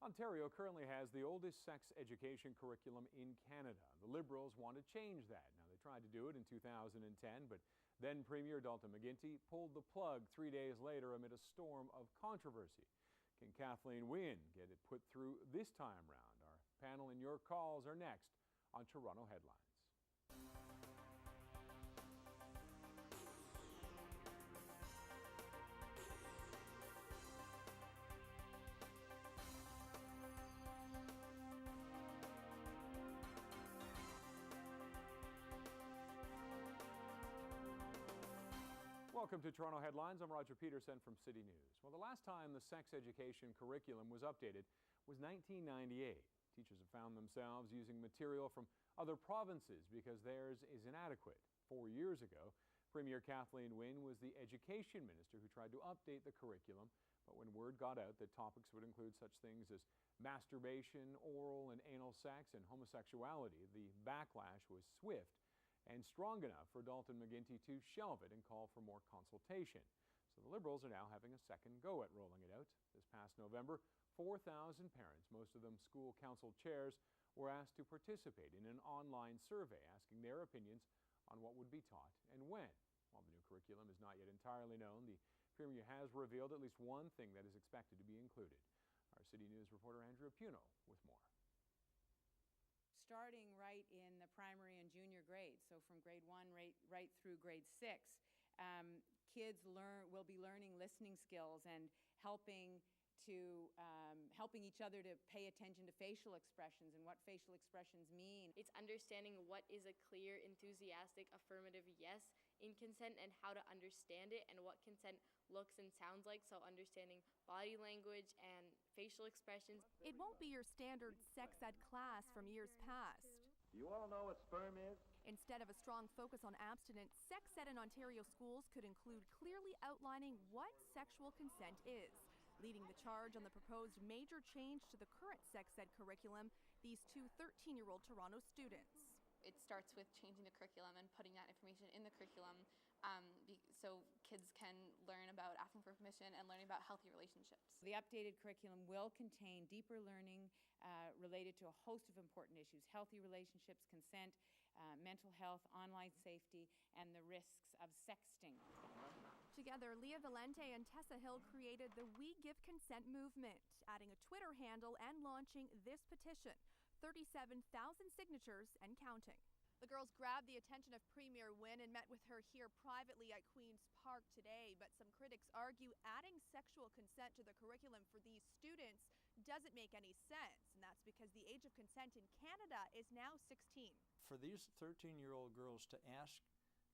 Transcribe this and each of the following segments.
Ontario currently has the oldest sex education curriculum in Canada. The Liberals want to change that. Now, they tried to do it in 2010, but then Premier Dalton McGuinty pulled the plug 3 days later amid a storm of controversy. Can Kathleen Wynne get it put through this time round? Our panel and your calls are next on Toronto Headlines. Welcome to Toronto Headlines. I'm Roger Peterson from City News. Well, the last time the sex education curriculum was updated was 1998. Teachers have found themselves using material from other provinces because theirs is inadequate. 4 years ago, Premier Kathleen Wynne was the education minister who tried to update the curriculum, but when word got out that topics would include such things as masturbation, oral and anal sex, and homosexuality, the backlash was swift and strong enough for Dalton McGuinty to shelve it and call for more consultation. So the Liberals are now having a second go at rolling it out. This past November, 4,000 parents, most of them school council chairs, were asked to participate in an online survey asking their opinions on what would be taught and when. While the new curriculum is not yet entirely known, the Premier has revealed at least one thing that is expected to be included. Our City News reporter Andrea Puno with more. Starting right in the primary and junior grades, so from grade 1 right through grade 6, kids will be learning listening skills and helping each other to pay attention to facial expressions and what facial expressions mean. It's understanding what is a clear, enthusiastic, affirmative yes in consent and how to understand it and what consent looks and sounds like, so understanding body language and facial expressions. It won't be your standard sex ed class from years past. Do you all know what sperm is? Instead of a strong focus on abstinence, sex ed in Ontario schools could include clearly outlining what sexual consent is. Leading the charge on the proposed major change to the current sex ed curriculum, these two 13-year-old Toronto students. It starts with changing the curriculum and putting that information in the curriculum so kids can learn about asking for permission and learning about healthy relationships. The updated curriculum will contain deeper learning related to a host of important issues: healthy relationships, consent, mental health, online safety, and the risks of sexting. Together, Leah Valente and Tessa Hill created the We Give Consent movement, adding a Twitter handle and launching this petition. 37,000 signatures and counting. The girls grabbed the attention of Premier Wynne and met with her here privately at Queen's Park today, but some critics argue adding sexual consent to the curriculum for these students doesn't make any sense, and that's because the age of consent in Canada is now 16. For these 13-year-old girls to ask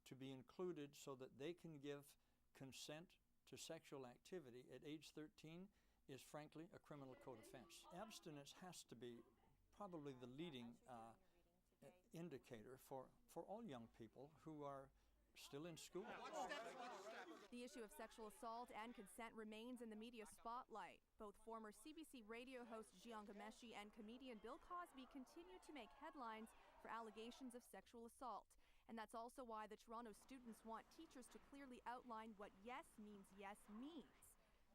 to be included so that they can give consent to sexual activity at age 13 is frankly a criminal code offense. Abstinence has to be probably the leading indicator for all young people who are still in school. The issue of sexual assault and consent remains in the media spotlight. Both former CBC radio host Jian Ghomeshi and comedian Bill Cosby continue to make headlines for allegations of sexual assault. And that's also why the Toronto students want teachers to clearly outline what yes means yes means.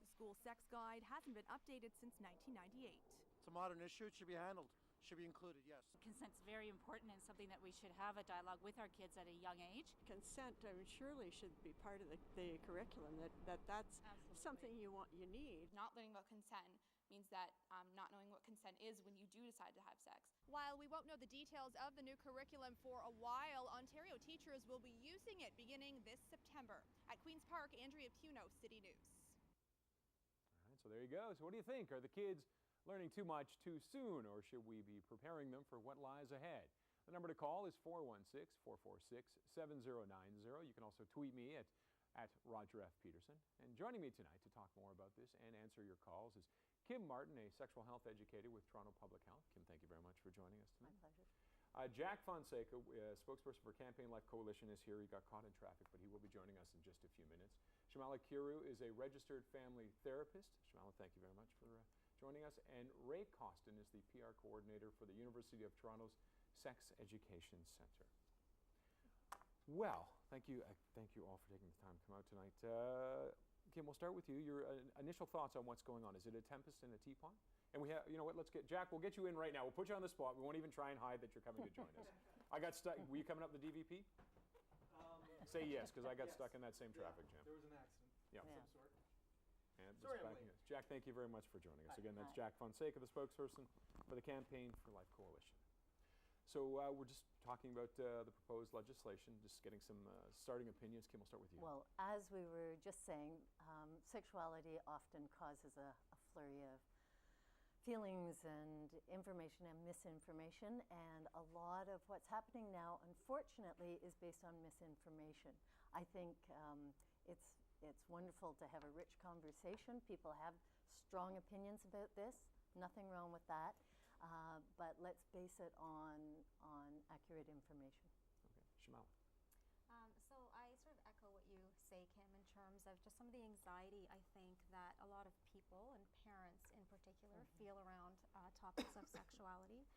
The school sex guide hasn't been updated since 1998. It's a modern issue. It should be handled. Should be included, yes. Consent's very important and something that we should have a dialogue with our kids at a young age. Consent, surely should be part of the curriculum. That's Absolutely. Something you need. Not learning about consent means that not knowing what consent is when you do decide to have sex. While we won't know the details of the new curriculum for a while, Ontario teachers will be using it beginning this September. At Queen's Park, Andrea Puno, City News. All right, so there you go. So what do you think? Are the kids learning too much too soon, or should we be preparing them for what lies ahead? The number to call is 416-446-7090. You can also tweet me at Roger F. Peterson. And joining me tonight to talk more about this and answer your calls is Kim Martin, a sexual health educator with Toronto Public Health. Kim, thank you very much for joining us tonight. My pleasure. Jack Fonseca, spokesperson for Campaign Life Coalition, is here. He got caught in traffic, but he will be joining us in just a few minutes. Shamala Kiru is a registered family therapist. Shamala, thank you very much for joining us. And Ray Costin is the PR coordinator for the University of Toronto's Sex Education Center. Well, thank you all for taking the time to come out tonight. Kim, we'll start with you. Your initial thoughts on what's going on. Is it a tempest in a teapot? And we have, you know what, let's get, Jack, we'll get you in right now. We'll put you on the spot. We won't even try and hide that you're coming to join us. I got stuck. Were you coming up the DVP? Say yes, because I got stuck in that same traffic jam. There was an accident Yeah. of some sort. And Sorry I'm backing late. us. Jack, thank you very much for joining us. Hi. Again, that's Hi. Jack Fonseca, the spokesperson for the Campaign for Life Coalition. So we're just talking about the proposed legislation, just getting some starting opinions. Kim, we'll start with you. Well, as we were just saying, sexuality often causes a flurry of feelings and information and misinformation, and a lot of what's happening now, unfortunately, is based on misinformation. I think it's wonderful to have a rich conversation. People have strong opinions about this. Nothing wrong with that. But let's base it on accurate information. Okay, Shamala. So I sort of echo what you say, Kim, in terms of just some of the anxiety I think that a lot of people and parents in particular feel around topics of sexuality.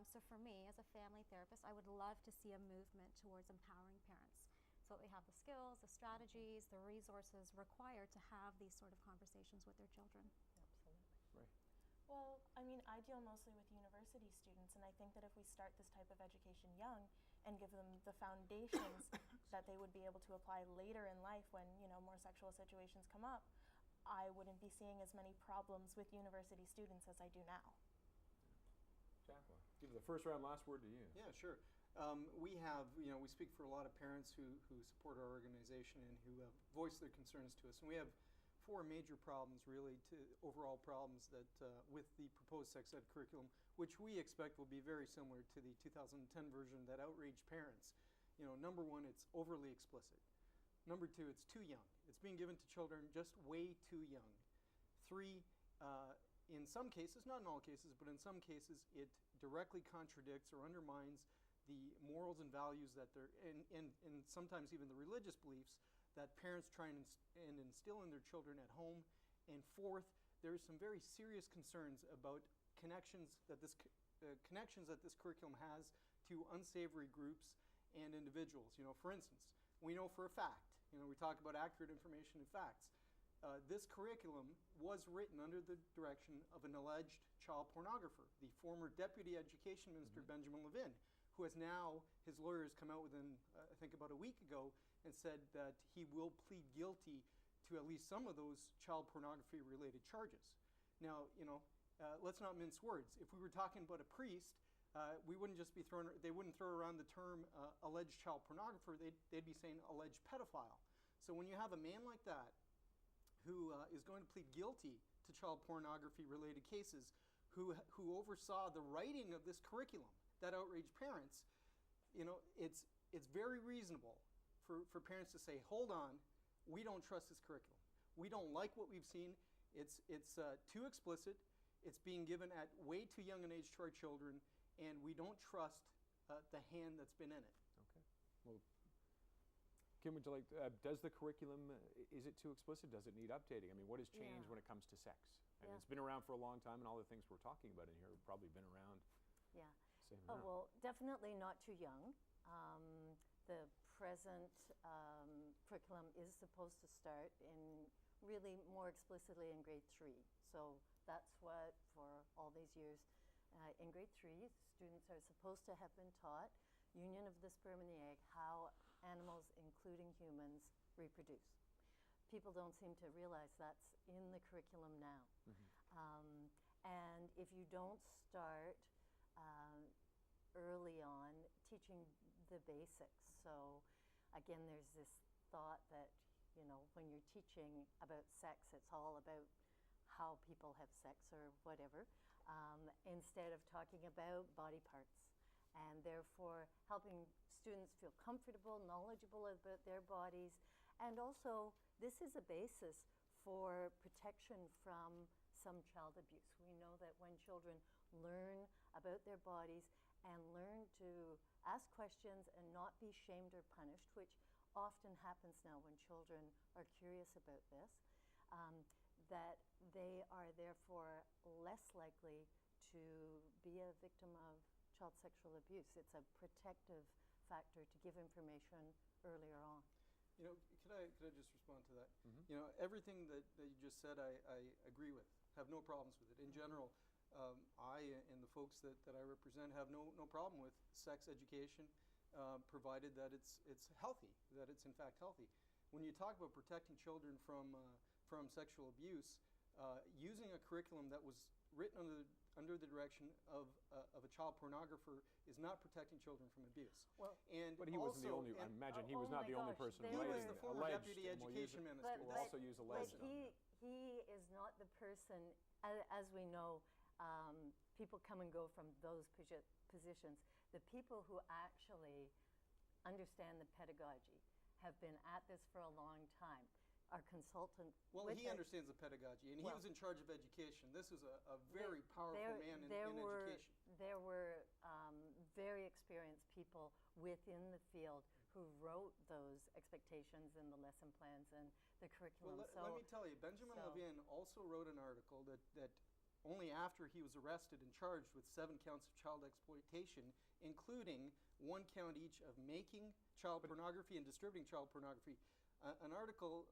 So for me, as a family therapist, I would love to see a movement towards empowering parents so that they have the skills, the strategies, the resources required to have these sort of conversations with their children. Absolutely. Right. Well, I mean, I deal mostly with university students, and I think that if we start this type of education young and give them the foundations that they would be able to apply later in life when, you know, more sexual situations come up, I wouldn't be seeing as many problems with university students as I do now. Jack, well, give the first round last word to you. Yeah, sure. We have, you know, we speak for a lot of parents who support our organization and who have voiced their concerns to us. And we have four major problems, really, overall problems that with the proposed sex ed curriculum, which we expect will be very similar to the 2010 version that outraged parents. You know, number one, it's overly explicit. Number two, it's too young. It's being given to children just way too young. Three, in some cases, not in all cases, but in some cases, it directly contradicts or undermines the morals and values that they're, and sometimes even the religious beliefs that parents try and instill in their children at home. And fourth, there are some very serious concerns about connections that this curriculum has to unsavory groups and individuals. You know, for instance, we know for a fact, you know, we talk about accurate information and facts. This curriculum was written under the direction of an alleged child pornographer, the former Deputy Education Minister, Benjamin Levin, who has now, his lawyers come out within, I think about a week ago, and said that he will plead guilty to at least some of those child pornography-related charges. Now, you know, let's not mince words. If we were talking about a priest, we wouldn't just be they wouldn't throw around the term alleged child pornographer, they'd be saying alleged pedophile. So when you have a man like that who is going to plead guilty to child pornography-related cases, who oversaw the writing of this curriculum that outraged parents, you know, it's very reasonable for parents to say, hold on, we don't trust this curriculum. We don't like what we've seen. It's too explicit. It's being given at way too young an age to our children, and we don't trust the hand that's been in it. Okay. Well, Kim, would you like, does the curriculum, is it too explicit? Does it need updating? I mean, what has changed when it comes to sex? And it's been around for a long time, and all the things we're talking about in here have probably been around. Yeah. Same Oh, amount. well, definitely not too young. The present curriculum is supposed to start in really more explicitly in grade 3. So that's what, for all these years, in grade 3, students are supposed to have been taught union of the sperm and the egg, how animals, including humans, reproduce. People don't seem to realize that's in the curriculum now. And if you don't start early on teaching the basics, so again, there's this thought that, you know, when you're teaching about sex, it's all about how people have sex or whatever, instead of talking about body parts, and therefore helping students feel comfortable, knowledgeable about their bodies. And also, this is a basis for protection from some child abuse. We know that when children learn about their bodies and learn to ask questions and not be shamed or punished, which often happens now when children are curious about this, that they are therefore less likely to be a victim of child sexual abuse. It's a protective factor to give information earlier on. You know, could I just respond to that? Mhm. You know, everything that you just said, I agree with. Have no problems with it. In general, I and the folks that I represent have no problem with sex education, provided that it's healthy, that it's in fact healthy. When you talk about protecting children from sexual abuse, using a curriculum that was written under the direction of a child pornographer is not protecting children from abuse. Well, and But he wasn't the also- only. I and- imagine he oh was not my the only gosh, person they He was writing the it. former Alleged, deputy and we'll use education it. minister. We'll also use alleged. on that. he is not the person, as we know, people come and go from those positions. The people who actually understand the pedagogy have been at this for a long time. Our consultant. Well, with he our- understands the pedagogy, and he Well, was in charge of education. This was a very There- powerful man in education. There were very experienced people within the field who wrote those expectations and the lesson plans and the curriculum. Well, let me tell you, Benjamin Levin also wrote an article that only after he was arrested and charged with 7 counts of child exploitation, including 1 count each of making child pornography and distributing child pornography. An article,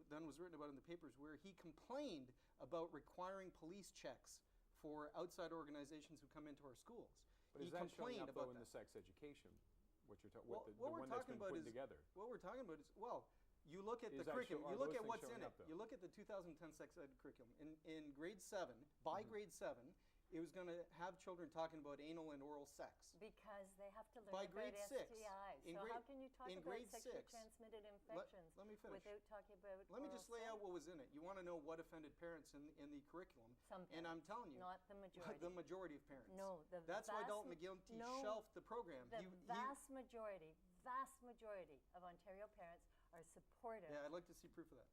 then was written about in the papers where he complained about requiring police checks for outside organizations who come into our schools. But he is that showing complained up, though, about in that. the sex education? What you're talking, Well, the what we're one that's talking been about put is together. What we're talking about is, well, you look at Is the that curriculum. are You look those at things what's showing in it. up, though? You look at the 2010 sex ed curriculum. In grade 7, by grade 7, it was going to have children talking about anal and oral sex. Because they have to learn By about grade 6. STIs. In So grade- how can you talk in about grade sexually 6. transmitted infections Let me finish. without talking about Let me oral just lay sex? out what was in it. You want to know what offended parents in the curriculum. Some And I'm parents, telling you, not the majority. the majority of parents. No, That's why vast Dalton ma- McGuinty no, shelved the program. The vast majority of Ontario parents are supportive. Yeah, I'd like to see proof of that.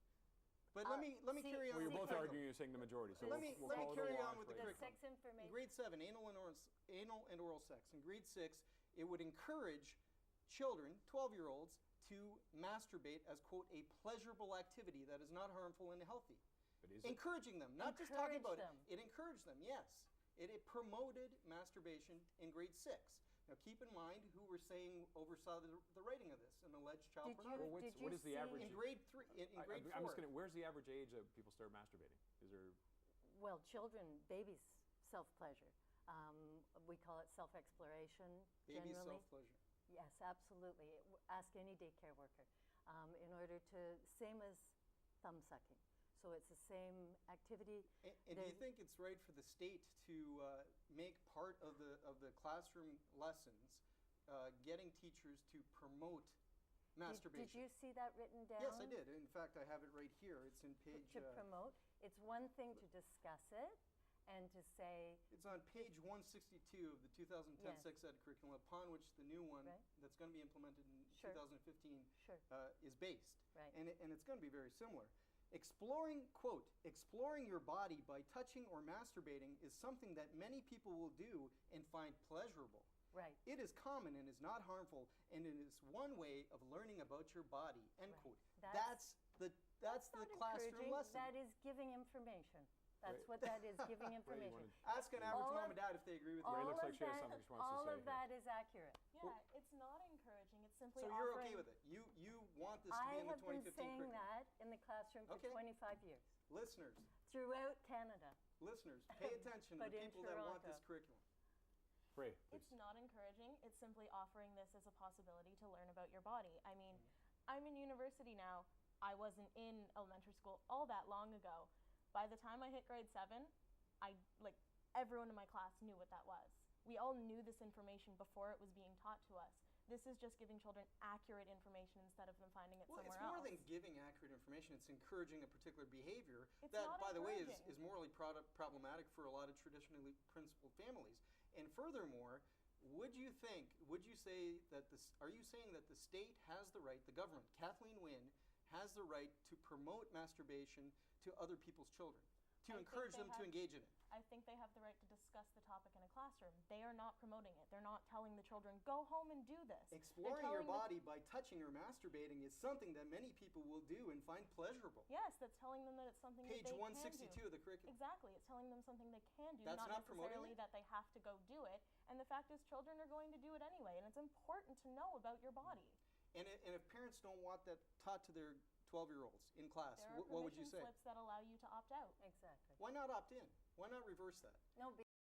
But let me see- carry on. Well, you're with both the curriculum. arguing you're saying the majority, so Let we'll, me we'll call it a carry wash on with the right The now. curriculum. sex information. In grade 7, anal and oral sex. In grade 6, it would encourage children, 12-year-olds, to masturbate as, quote, a pleasurable activity that is not harmful and healthy. But is it? Encouraging them, not just talking about Encourage it. It encouraged them, yes. It promoted masturbation in grade 6. Now, keep in mind who we're saying oversaw the writing of this, an alleged child Did you- pornography. Well, did what you is the average? In grade 3, in grade 4. I'm just gonna. Where's the average age that people start masturbating? Is there? Well, children, babies, self-pleasure. We call it self-exploration Baby generally. self-pleasure. Yes, absolutely. Ask any daycare worker. In order to, same as thumb sucking. So it's the same activity. And do you think it's right for the state to make part of the classroom lessons getting teachers to promote masturbation? Did you see that written down? Yes, I did. In fact, I have it right here. It's in page. To promote. It's one thing to discuss it and to say. It's on page 162 of the 2010 Yes. sex ed curriculum, upon which the new one Right. that's going to be implemented in Sure. 2015 Sure. is based. Right. And it's going to be very similar. Exploring, quote, exploring your body by touching or masturbating is something that many people will do and find pleasurable. Right. It is common and is not harmful, and it is one way of learning about your body, end Right. quote. That's That's the not classroom encouraging. lesson. That is giving information. That's Right. what that is, giving information. wanted- Ask an average All mom of- and dad if they agree with Ray you. looks All like of she has that- something she wants to all say of that is accurate. Yeah, it's not encouraging. It's simply So offering. you're okay with it? You want this to I be in the have been 2015 saying curriculum? that in the classroom for Okay. 25 years, Listeners, throughout Canada. pay attention to But the in people that want Toronto. this curriculum. Ray, please. It's not encouraging. It's simply offering this as a possibility to learn about your body. I mean, I'm in university now. I wasn't in elementary school all that long ago. By the time I hit grade 7, everyone in my class knew what that was. We all knew this information before it was being taught to us. This is just giving children accurate information instead of them finding it Well, somewhere it's more else. than giving accurate information. It's encouraging a particular behavior It's that, not by the way, is encouraging. morally problematic for a lot of traditionally principled families. And furthermore, are you saying that the state has the right, the government, Kathleen Wynne, has the right to promote masturbation to other people's children, to I think encourage they them to have- engage in it? I think they have the right to discuss the topic in a classroom. They are not promoting it. They're not telling the children, go home and do this. Exploring your body by touching or masturbating is something that many people will do and find pleasurable. Yes, that's telling them that it's something Page that they 162 can do. of the curriculum. Exactly. It's telling them something they can do, That's not not promoting necessarily it? that they have to go do it. And the fact is children are going to do it anyway, and it's important to know about your body. And if parents don't want that taught to their 12-year-olds in class, There are what would you permission say? slips that allow you to opt out. Exactly. Why not opt in? Why not reverse that? No,